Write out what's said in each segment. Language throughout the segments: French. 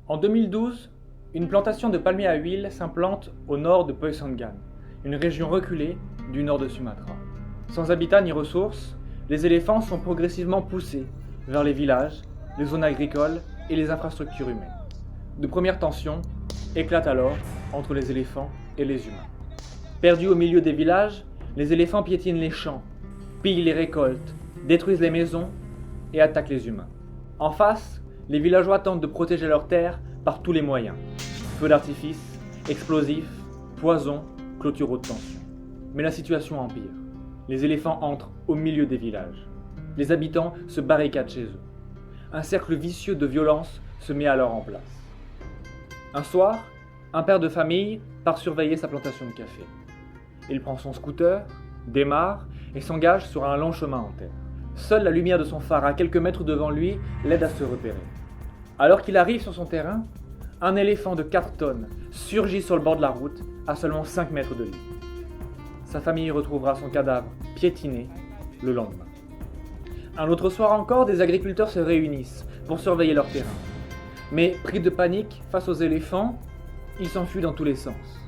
En 2012, une plantation de palmiers à huile s'implante au nord de Peusangan, une région reculée du nord de Sumatra. Sans habitat ni ressources, les éléphants sont progressivement poussés vers les villages, les zones agricoles et les infrastructures humaines. De premières tensions éclatent alors entre les éléphants et les humains. Perdus au milieu des villages, les éléphants piétinent les champs, pillent les récoltes, détruisent les maisons et attaquent les humains. En face, les villageois tentent de protéger leurs terres par tous les moyens. Feux d'artifice, explosifs, poisons, clôtures haute tension. Mais la situation empire. Les éléphants entrent au milieu des villages. Les habitants se barricadent chez eux. Un cercle vicieux de violence se met alors en place. Un soir, un père de famille part surveiller sa plantation de café. Il prend son scooter, démarre et s'engage sur un long chemin en terre. Seule la lumière de son phare à quelques mètres devant lui l'aide à se repérer. Alors qu'il arrive sur son terrain, un éléphant de 4 tonnes surgit sur le bord de la route à seulement 5 mètres de lui. Sa famille retrouvera son cadavre piétiné le lendemain. Un autre soir encore, des agriculteurs se réunissent pour surveiller leur terrain. Mais pris de panique face aux éléphants, ils s'enfuient dans tous les sens.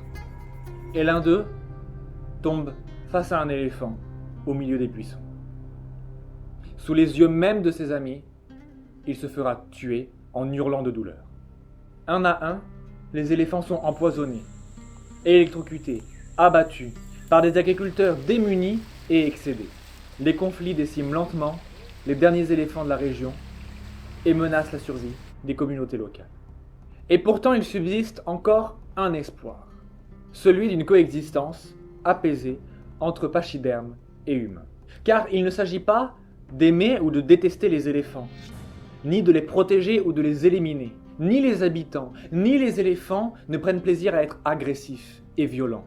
Et l'un d'eux tombe face à un éléphant au milieu des buissons. Sous les yeux même de ses amis, il se fera tuer en hurlant de douleur. Un à un, les éléphants sont empoisonnés, électrocutés, abattus par des agriculteurs démunis et excédés. Les conflits déciment lentement les derniers éléphants de la région et menacent la survie des communautés locales. Et pourtant, il subsiste encore un espoir, celui d'une coexistence apaisée entre pachydermes et humains. Car il ne s'agit pas d'aimer ou de détester les éléphants, ni de les protéger ou de les éliminer. Ni les habitants, ni les éléphants ne prennent plaisir à être agressifs et violents.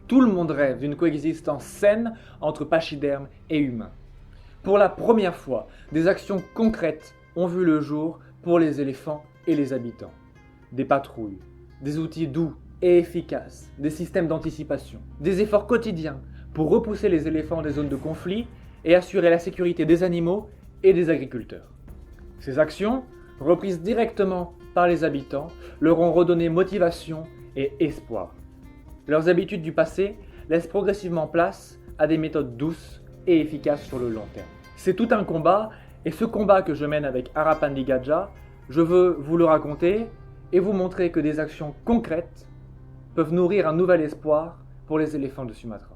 Tout le monde rêve d'une coexistence saine entre pachydermes et humains. Pour la première fois, des actions concrètes ont vu le jour pour les éléphants et les habitants. Des patrouilles, des outils doux et efficaces, des systèmes d'anticipation, des efforts quotidiens pour repousser les éléphants des zones de conflit et assurer la sécurité des animaux et des agriculteurs. Ces actions, reprises directement par les habitants, leur ont redonné motivation et espoir. Leurs habitudes du passé laissent progressivement place à des méthodes douces et efficaces sur le long terme. C'est tout un combat, et ce combat que je mène avec Arapandi Gadja, je veux vous le raconter et vous montrer que des actions concrètes peuvent nourrir un nouvel espoir pour les éléphants de Sumatra.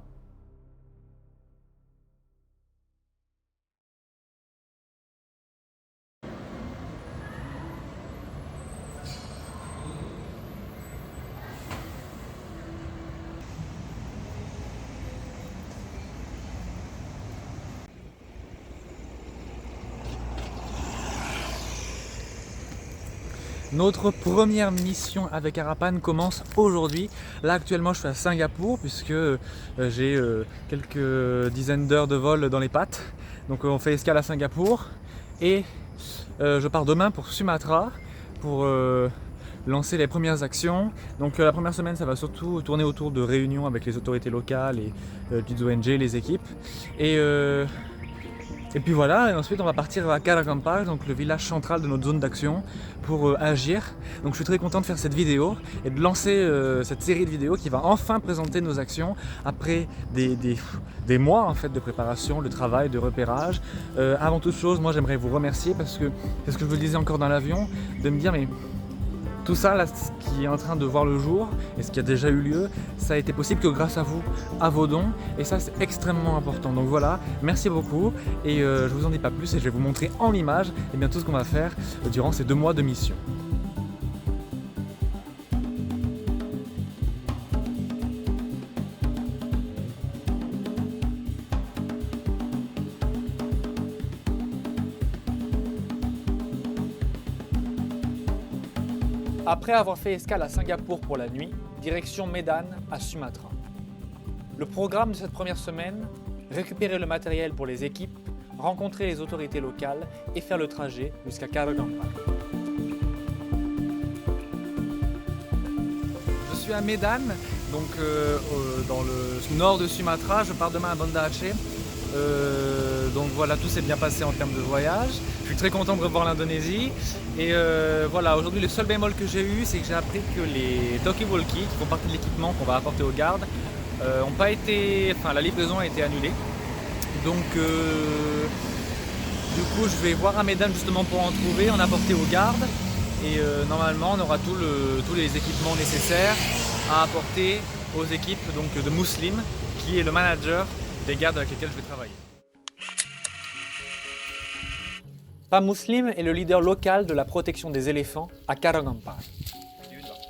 Notre première mission avec Arapan commence aujourd'hui. Là actuellement je suis à Singapour puisque j'ai quelques dizaines d'heures de vol dans les pattes. Donc on fait escale à Singapour et je pars demain pour Sumatra pour lancer les premières actions. Donc la première semaine ça va surtout tourner autour de réunions avec les autorités locales et des ONG, les équipes. Et puis voilà, et ensuite on va partir à Karagampar, donc le village central de notre zone d'action, pour agir. Donc je suis très content de faire cette vidéo et de lancer cette série de vidéos qui va enfin présenter nos actions après des mois en fait de préparation, de travail, de repérage. Avant toute chose, moi j'aimerais vous remercier parce que c'est ce que je vous disais encore dans l'avion, de me dire mais tout ça, là, ce qui est en train de voir le jour et ce qui a déjà eu lieu, ça a été possible que grâce à vous, à vos dons, et ça c'est extrêmement important. Donc voilà, merci beaucoup et je vous en dis pas plus et je vais vous montrer en images tout ce qu'on va faire durant ces 2 mois de mission. Après avoir fait escale à Singapour pour la nuit, direction Medan à Sumatra. Le programme de cette première semaine, récupérer le matériel pour les équipes, rencontrer les autorités locales et faire le trajet jusqu'à Karagampar. Je suis à Medan, donc dans le nord de Sumatra. Je pars demain à Banda Aceh Donc voilà, tout s'est bien passé en termes de voyage. Je suis très content de revoir l'Indonésie. Et voilà, aujourd'hui le seul bémol que j'ai eu, c'est que j'ai appris que les talkie-walkie, qui font partie de l'équipement qu'on va apporter aux gardes, ont pas été, enfin la livraison a été annulée. Donc du coup je vais voir à Medan justement pour en trouver, en apporter aux gardes. Et normalement on aura tous les équipements nécessaires à apporter aux équipes donc, de Muslim, qui est le manager des gardes avec lesquels je vais travailler. Pa Muslim est le leader local de la protection des éléphants à Karangkampar.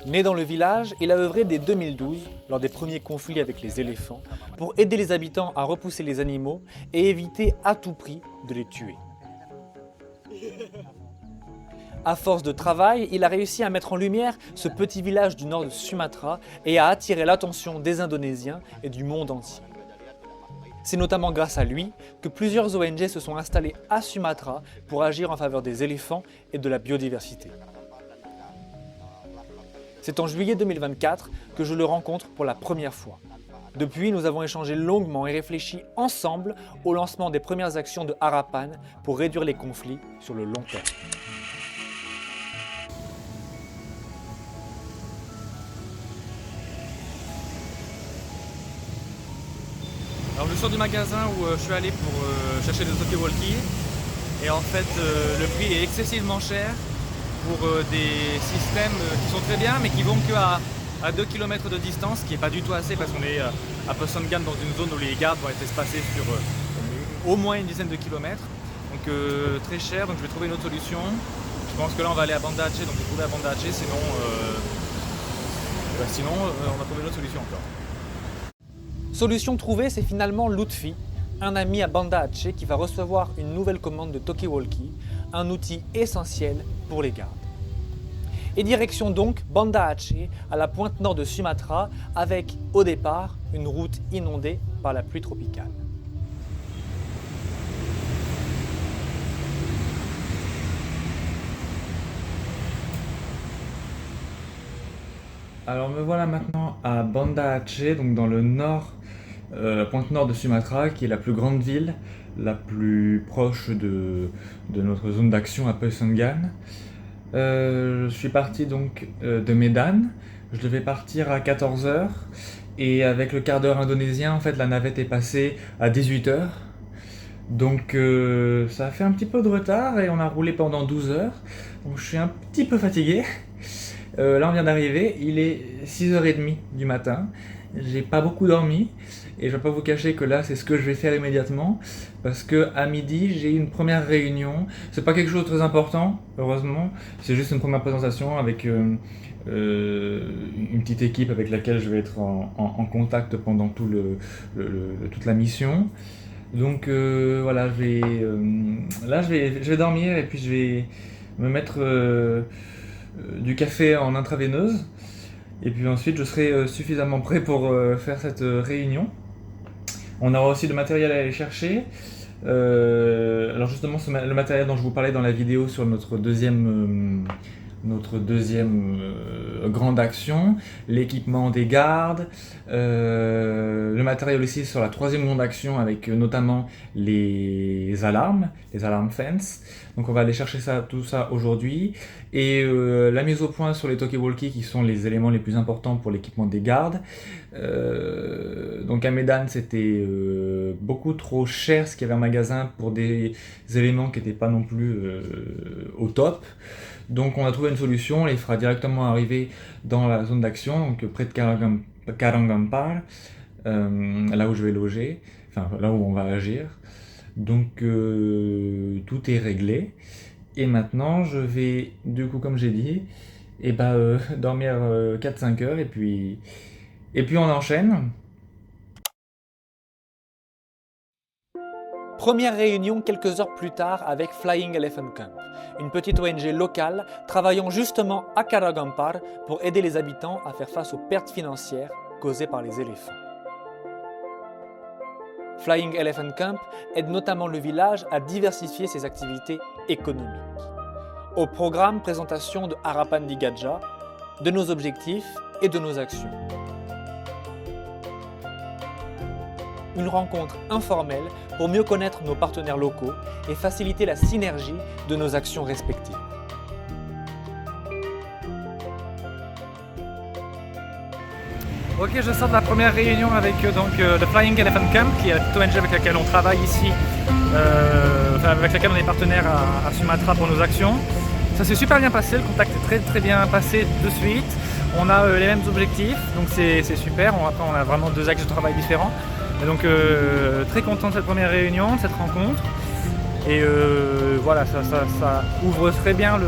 Né dans le village, il a œuvré dès 2012, lors des premiers conflits avec les éléphants, pour aider les habitants à repousser les animaux et éviter à tout prix de les tuer. À force de travail, il a réussi à mettre en lumière ce petit village du nord de Sumatra et à attirer l'attention des Indonésiens et du monde entier. C'est notamment grâce à lui que plusieurs ONG se sont installées à Sumatra pour agir en faveur des éléphants et de la biodiversité. C'est en juillet 2024 que je le rencontre pour la première fois. Depuis, nous avons échangé longuement et réfléchi ensemble au lancement des premières actions de Harapan pour réduire les conflits sur le long terme. Alors je sors du magasin où je suis allé pour chercher des talkie-walkie et en fait le prix est excessivement cher pour des systèmes qui sont très bien mais qui vont qu'à 2 km de distance, ce qui n'est pas du tout assez parce qu'on est à Pasangan dans une zone où les gardes vont être espacés sur au moins une dizaine de kilomètres. Donc très cher, donc je vais trouver une autre solution. Je pense que là on va aller à Banda Aceh, donc je vais trouver à Banda Aceh, sinon on va trouver une autre solution encore. Solution trouvée, c'est finalement Lutfi, un ami à Banda Aceh qui va recevoir une nouvelle commande de talkie-walkie, un outil essentiel pour les gardes. Et direction donc Banda Aceh, à la pointe nord de Sumatra, avec au départ une route inondée par la pluie tropicale. Alors me voilà maintenant à Banda Aceh, donc dans le nord, pointe nord de Sumatra, qui est la plus grande ville, la plus proche de notre zone d'action à Pasangan. Je suis parti donc de Medan, je devais partir à 14h et avec le quart d'heure indonésien, en fait la navette est passée à 18h. Donc ça a fait un petit peu de retard et on a roulé pendant 12 heures, donc je suis un petit peu fatigué. Là on vient d'arriver, il est 6h30 du matin, j'ai pas beaucoup dormi et je vais pas vous cacher que là c'est ce que je vais faire immédiatement parce que à midi j'ai une première réunion, c'est pas quelque chose de très important heureusement, c'est juste une première présentation avec une petite équipe avec laquelle je vais être en contact pendant toute la mission. Donc voilà, je vais dormir et puis je vais me mettre du café en intraveineuse et puis ensuite je serai suffisamment prêt pour faire cette réunion. On aura aussi le matériel à aller chercher. Alors justement le matériel dont je vous parlais dans la vidéo sur notre deuxième grande action, l'équipement des gardes, le matériel aussi sur la troisième grande action avec notamment les alarmes fence. Donc on va aller chercher tout ça aujourd'hui. Et la mise au point sur les talkie-walkie qui sont les éléments les plus importants pour l'équipement des gardes. Donc à Medan c'était beaucoup trop cher ce qu'il y avait en magasin pour des éléments qui n'étaient pas non plus au top. Donc on a trouvé une solution, on les fera directement arriver dans la zone d'action, donc près de Karangkampar, là où je vais loger, enfin là où on va agir. Donc tout est réglé. Et maintenant je vais, du coup comme j'ai dit, dormir 4-5 heures et puis on enchaîne. Première réunion quelques heures plus tard avec Flying Elephant Camp, une petite ONG locale travaillant justement à Karangkampar pour aider les habitants à faire face aux pertes financières causées par les éléphants. Flying Elephant Camp aide notamment le village à diversifier ses activités économiques. Au programme, présentation de Harapan di Gajah, de nos objectifs et de nos actions. une rencontre informelle pour mieux connaître nos partenaires locaux et faciliter la synergie de nos actions respectives. Ok, je sors de la première réunion avec The Flying Elephant Camp, qui est la petite ONG avec laquelle on travaille ici, avec laquelle on est partenaire à Sumatra pour nos actions. Ça s'est super bien passé, le contact est très bien passé de suite. On a les mêmes objectifs, donc c'est super. Après, on a vraiment 2 axes de travail différents. Et donc très content de cette première réunion, de cette rencontre. Et voilà, ça ouvre très bien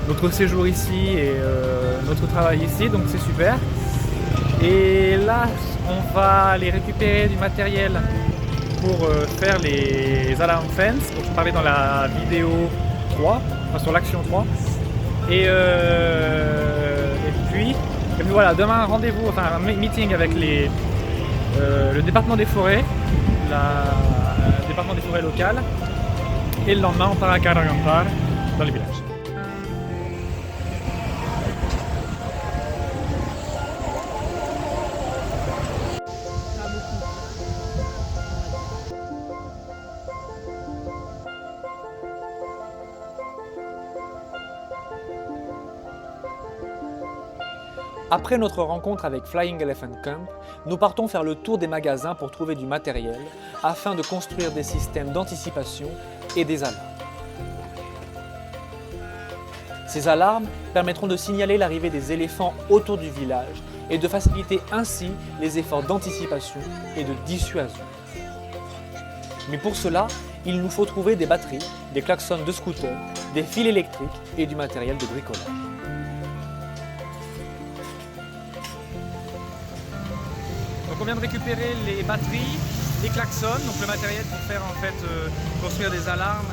notre séjour ici et notre travail ici, donc c'est super. Et là, on va aller récupérer du matériel pour faire les alarm fence, dont je parlais dans la vidéo 3, enfin sur l'action 3. Et puis voilà, demain rendez-vous, enfin un meeting avec le département des forêts, le département des forêts locales. Et le lendemain, on part à Karagampar, dans les villages. Après notre rencontre avec Flying Elephant Camp, nous partons faire le tour des magasins pour trouver du matériel afin de construire des systèmes d'anticipation et des alarmes. Ces alarmes permettront de signaler l'arrivée des éléphants autour du village et de faciliter ainsi les efforts d'anticipation et de dissuasion. Mais pour cela, il nous faut trouver des batteries, des klaxons de scooter, des fils électriques et du matériel de bricolage. Donc on vient de récupérer les batteries, les klaxons, donc le matériel pour faire en fait construire des alarmes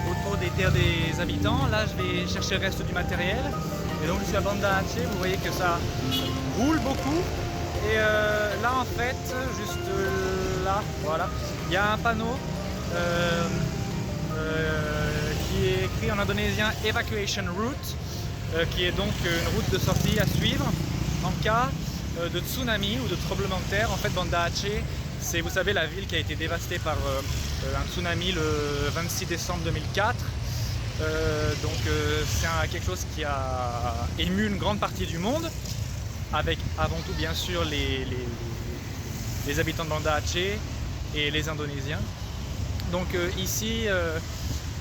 autour des terres des habitants. Là je vais chercher le reste du matériel. Et donc je suis à Banda Aceh, vous voyez que ça roule beaucoup. Et là en fait, juste là, voilà, il y a un panneau qui est écrit en indonésien Evacuation Route, qui est donc une route de sortie à suivre en cas de tsunami ou de tremblement de terre. En fait, Banda Aceh, c'est, vous savez, la ville qui a été dévastée par un tsunami le 26 décembre 2004. C'est quelque chose qui a ému une grande partie du monde, avec avant tout bien sûr les habitants de Banda Aceh et les Indonésiens. Donc ici,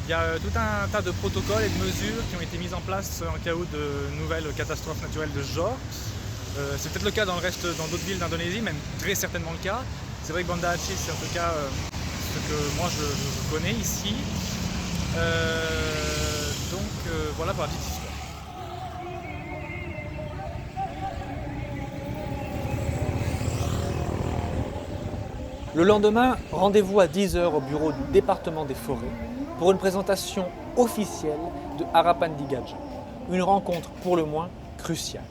il y a tout un tas de protocoles et de mesures qui ont été mises en place en cas où de nouvelles catastrophes naturelles de ce genre. C'est peut-être le cas dans d'autres villes d'Indonésie, même très certainement le cas. C'est vrai que Banda Aceh, c'est en tout cas ce que moi je connais ici. Voilà pour la petite histoire. Le lendemain, rendez-vous à 10 h au bureau du département des forêts pour une présentation officielle de Harapan di Gajah. Une rencontre pour le moins cruciale.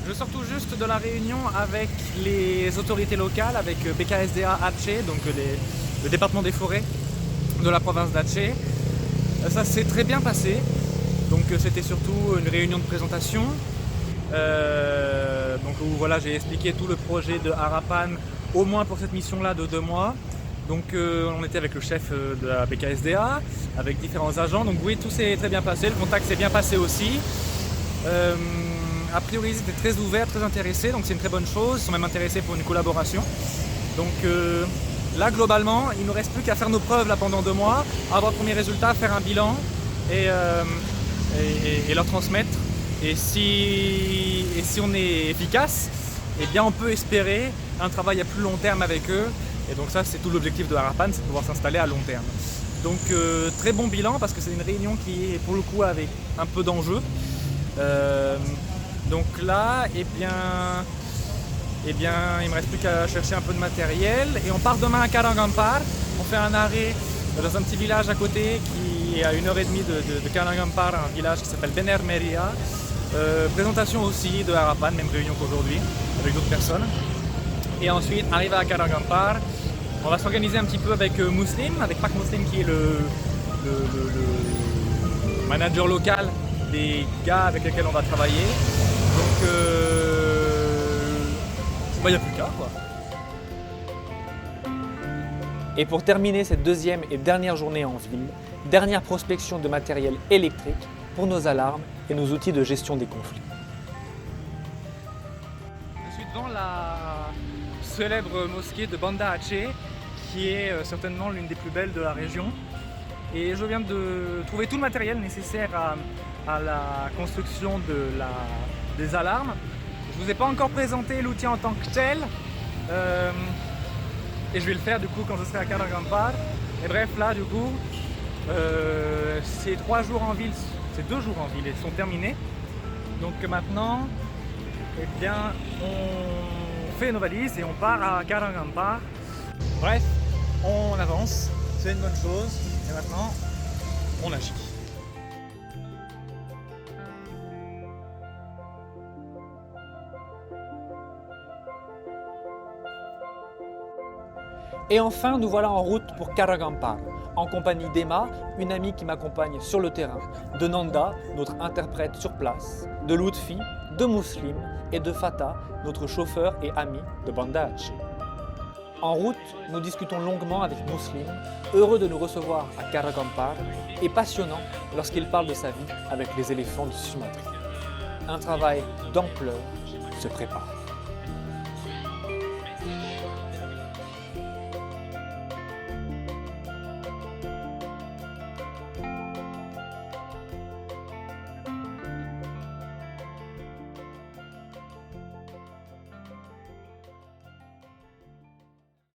Je sors tout juste de la réunion avec les autorités locales, avec BKSDA Aceh, donc le département des forêts de la province d'Aceh. Ça s'est très bien passé, donc c'était surtout une réunion de présentation. Où voilà, j'ai expliqué tout le projet de Harapan, au moins pour cette mission-là de 2 mois. Donc on était avec le chef de la BKSDA, avec différents agents, donc oui, tout s'est très bien passé, le contact s'est bien passé aussi. A priori, ils étaient très ouverts, très intéressés, donc c'est une très bonne chose. Ils sont même intéressés pour une collaboration. Donc là, globalement, il ne nous reste plus qu'à faire nos preuves là, pendant 2 mois, avoir le premier résultat, faire un bilan et leur transmettre. Et si on est efficace, eh bien, on peut espérer un travail à plus long terme avec eux. Et donc ça, c'est tout l'objectif de Harapan, c'est de pouvoir s'installer à long terme. Donc très bon bilan parce que c'est une réunion qui est pour le coup avec un peu d'enjeu. Donc là, il me reste plus qu'à chercher un peu de matériel et on part demain à Karagampar. On fait un arrêt dans un petit village à côté qui est à 1h30 de Karagampar, un village qui s'appelle Bener Meriah. Présentation aussi de Harapan, même réunion qu'aujourd'hui, avec d'autres personnes. Et ensuite, arrivé à Karagampar, on va s'organiser un petit peu avec Muslim, avec Pak Muslim qui est le manager local des gars avec lesquels on va travailler. Donc, il n'y a plus qu'à quoi. Et pour terminer cette deuxième et dernière journée en ville, dernière prospection de matériel électrique pour nos alarmes et nos outils de gestion des conflits. Je suis devant la célèbre mosquée de Banda Aceh, qui est certainement l'une des plus belles de la région. Et je viens de trouver tout le matériel nécessaire à la construction des alarmes. Je ne vous ai pas encore présenté l'outil en tant que tel. Et je vais le faire du coup quand je serai à Karagandapar. Et bref, là du coup, ces 3 jours en ville, ces 2 jours en ville, ils sont terminés. Donc maintenant, eh bien, on fait nos valises et on part à Karagandapar. Bref, on avance, c'est une bonne chose. Et maintenant, on agit. Et enfin, nous voilà en route pour Karagandapar, en compagnie d'Emma, une amie qui m'accompagne sur le terrain, de Nanda, notre interprète sur place, de Lutfi, de Muslim et de Fatah, notre chauffeur et ami de Banda Aceh. En route, nous discutons longuement avec Muslim, heureux de nous recevoir à Karagandapar et passionnant lorsqu'il parle de sa vie avec les éléphants du Sumatra. Un travail d'ampleur se prépare.